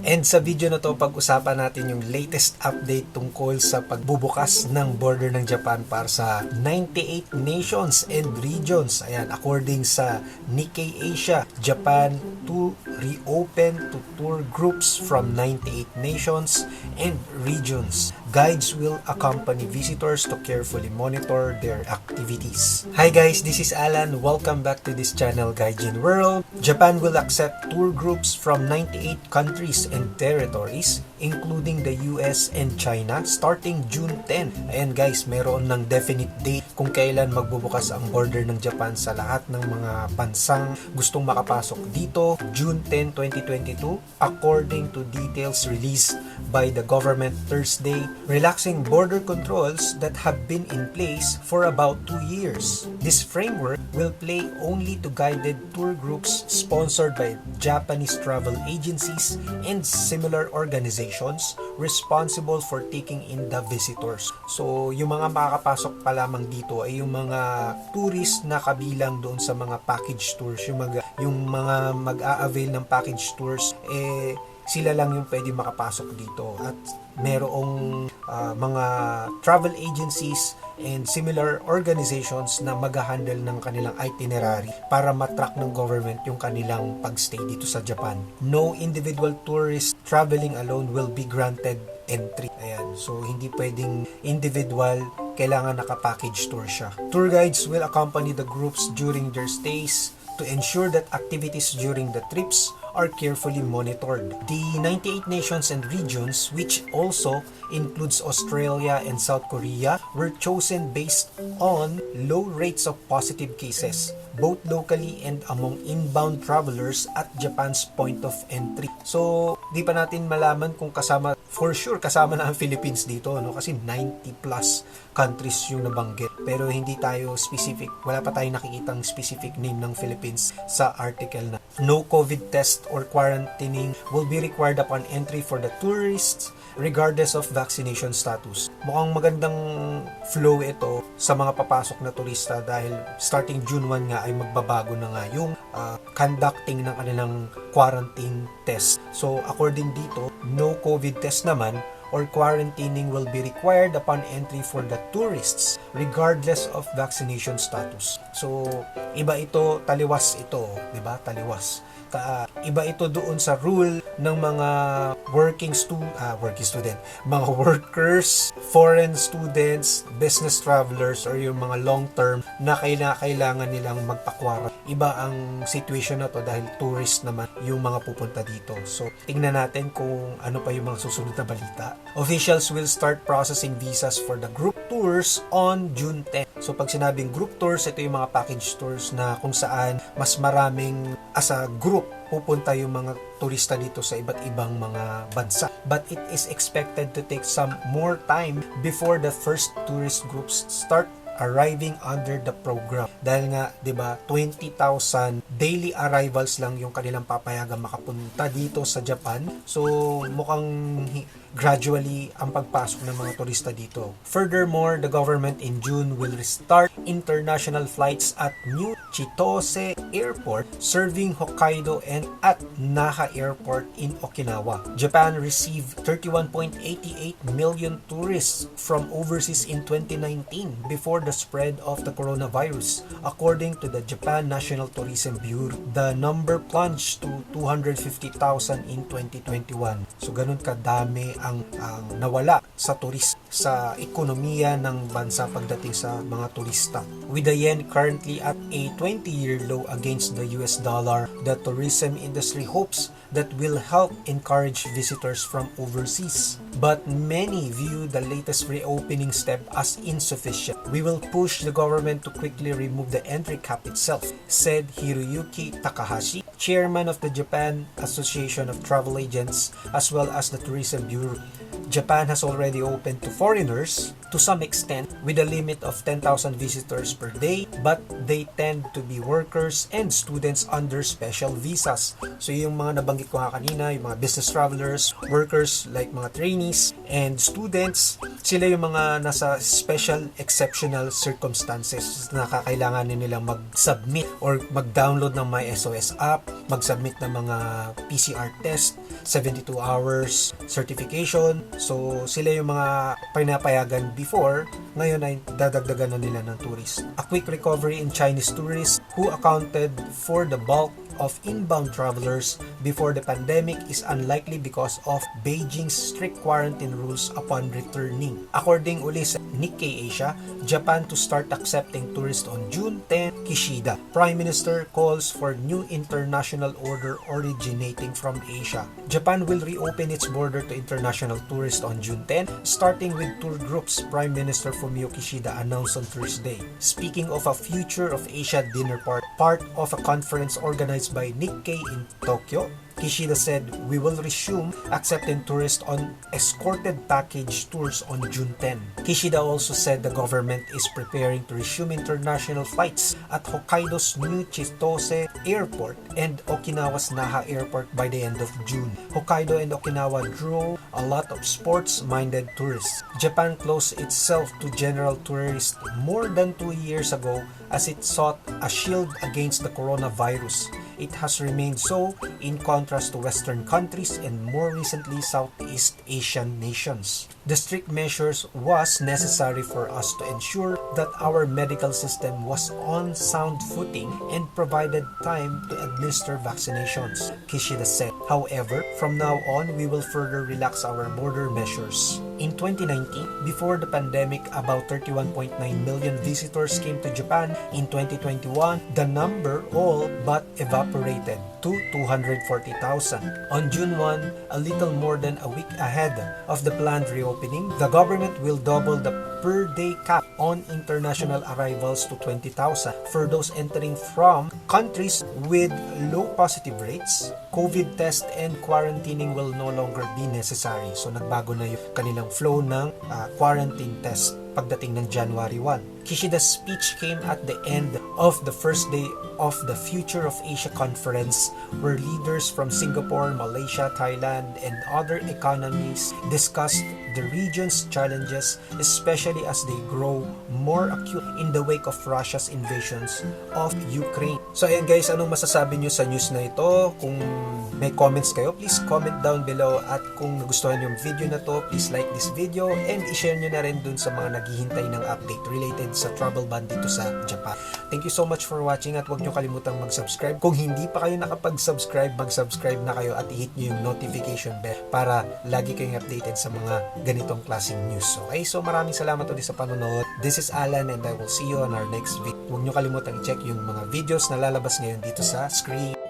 And sa video na to, pag-usapan natin yung latest update tungkol sa pagbubukas ng border ng Japan para sa 98 nations and regions. Ayan, according sa Nikkei Asia, Japan to reopen to tour groups from 98 nations and regions. Guides will accompany visitors to carefully monitor their activities. Hi guys, this is Alan. Welcome back to this channel, Gaijin World. Japan will accept tour groups from 98 countries and territories, including the US and China, starting June 10. Ayan guys, meron ng definite date kung kailan magbubukas ang border ng Japan sa lahat ng mga bansang gustong makapasok dito, June 10, 2022, according to details released by the government Thursday, relaxing border controls that have been in place for about 2 years. This framework will play only to guided tour groups sponsored by Japanese travel agencies and similar organizations responsible for taking in the visitors. So, yung mga makakapasok pa lamang dito ay yung mga tourist na kabilang doon sa mga package tours, yung mga mag-a-avail ng package tours, sila lang yung pwede makapasok dito. At merong mga travel agencies and similar organizations na mag-handle ng kanilang itinerary para matrack ng government yung kanilang pagstay dito sa Japan. No individual tourist traveling alone will be granted entry. Ayan. So, hindi pwedeng individual, kailangan naka-package tour siya. Tour guides will accompany the groups during their stays to ensure that activities during the trips are carefully monitored. The 98 nations and regions, which also includes Australia and South Korea, were chosen based on low rates of positive cases, both locally and among inbound travelers at Japan's point of entry. So, di pa natin malaman kung kasama, for sure kasama na ang Philippines dito, no? Kasi 90 plus countries yung nabanggit. Pero hindi tayo specific, wala pa tayong nakikitang specific name ng Philippines sa article na. No COVID test or quarantining will be required upon entry for the tourists regardless of vaccination status. Mukhang magandang flow ito sa mga papasok na turista dahil starting June 1 nga ay magbabago na nga yung conducting ng kanilang quarantine test. So according dito, no COVID test naman or quarantining will be required upon entry for the tourists regardless of vaccination status. So iba ito, taliwas ito, 'di ba? Taliwas. Iba ito doon sa rule ng mga working student, mga workers, foreign students, business travelers, or yung mga long-term na kailangan nilang magpa-quarantine. Iba ang situation na to dahil tourist naman yung mga pupunta dito. So, tingnan natin kung ano pa yung mga susunod na balita. Officials will start processing visas for the group tours on June 10. So, pag sinabing group tours, ito yung mga package tours na kung saan mas maraming as a group pupunta yung mga turista dito sa iba't ibang mga bansa. But it is expected to take some more time before the first tourist groups start arriving under the program. Dahil nga, 'di ba, 20,000 daily arrivals lang yung kanilang papayagan makapunta dito sa Japan. So, mukhang gradually ang pagpasok ng mga turista dito. Furthermore, the government in June will restart international flights at New Chitose Airport serving Hokkaido and at Naha Airport in Okinawa. Japan received 31.88 million tourists from overseas in 2019 before the spread of the coronavirus. According to the Japan National Tourism Bureau, the number plunged to 250,000 in 2021. So ganun kadami ang nawala sa sa ekonomiya ng bansa pagdating sa mga turista. With the yen currently at a 20-year low against the US dollar, the tourism industry hopes that will help encourage visitors from overseas. But many view the latest reopening step as insufficient. We will push the government to quickly remove the entry cap itself, said Hiroyuki Takahashi, chairman of the Japan Association of Travel Agents as well as the Tourism Bureau. Japan has already opened to foreigners to some extent with a limit of 10,000 visitors per day, but they tend to be workers and students under special visas. So yung mga nabanggit ko nga kanina, yung mga business travelers, workers like mga trainees, and students, sila yung mga nasa special exceptional circumstances na kakailangan nilang mag-submit or mag-download ng My SOS app mag-submit ng mga PCR test, 72 hours certification. So sila yung mga pinapayagan before, ngayon ay dadagdagan na nila ng tourist. A quick recovery in Chinese tourists who accounted for the bulk of inbound travelers before the pandemic is unlikely because of Beijing's strict quarantine rules upon returning. According uli sa Nikkei Asia, Japan to start accepting tourists on June 10, Kishida. Prime Minister calls for new international order originating from Asia. Japan will reopen its border to international tourists on June 10, starting with tour groups, Prime Minister Fumio Kishida announced on Thursday. Speaking of a future of Asia dinner part of a conference organized by Nikkei in Tokyo, Kishida said, "We will resume accepting tourists on escorted package tours on June 10." Kishida also said the government is preparing to resume international flights at Hokkaido's new Chitose Airport and Okinawa's Naha Airport by the end of June. Hokkaido and Okinawa drew a lot of sports-minded tourists. Japan closed itself to general tourists more than 2 years ago as it sought a shield against the coronavirus. It has remained so in contrast to Western countries and more recently Southeast Asian nations. The strict measures was necessary for us to ensure that our medical system was on sound footing and provided time to administer vaccinations, Kishida said. However, from now on, we will further relax our border measures. In 2019, before the pandemic, about 31.9 million visitors came to Japan. In 2021, the number all but evaporated to 240,000. On June 1, a little more than a week ahead of the planned reopening, the government will double the per-day cap on international arrivals to 20,000 for those entering from countries with low positive rates. COVID test and quarantining will no longer be necessary. So nagbago na yung kanilang flow ng quarantine test pagdating ng January 1. Kishida's speech came at the end of the first day of the Future of Asia Conference, where leaders from Singapore, Malaysia, Thailand, and other economies discussed the region's challenges, especially as they grow more acute in the wake of Russia's invasions of Ukraine. So ayan guys, anong masasabi nyo sa news na ito? Kung may comments kayo, please comment down below, at kung nagustuhan yung video na to, please like this video and i-share nyo na rin dun sa mga naghihintay ng update related sa travel ban dito sa Japan. Thank you so much for watching, at huwag nyo kalimutang mag-subscribe. Kung hindi pa kayo nakapag-subscribe, mag-subscribe na kayo at i-hit nyo yung notification bell para lagi kayong updated sa mga ganitong klaseng news. Okay, so maraming salamat ulit sa panonood. This is Alan and I will see you on our next video. Huwag nyo kalimutang i-check yung mga videos na lalabas ngayon dito sa screen.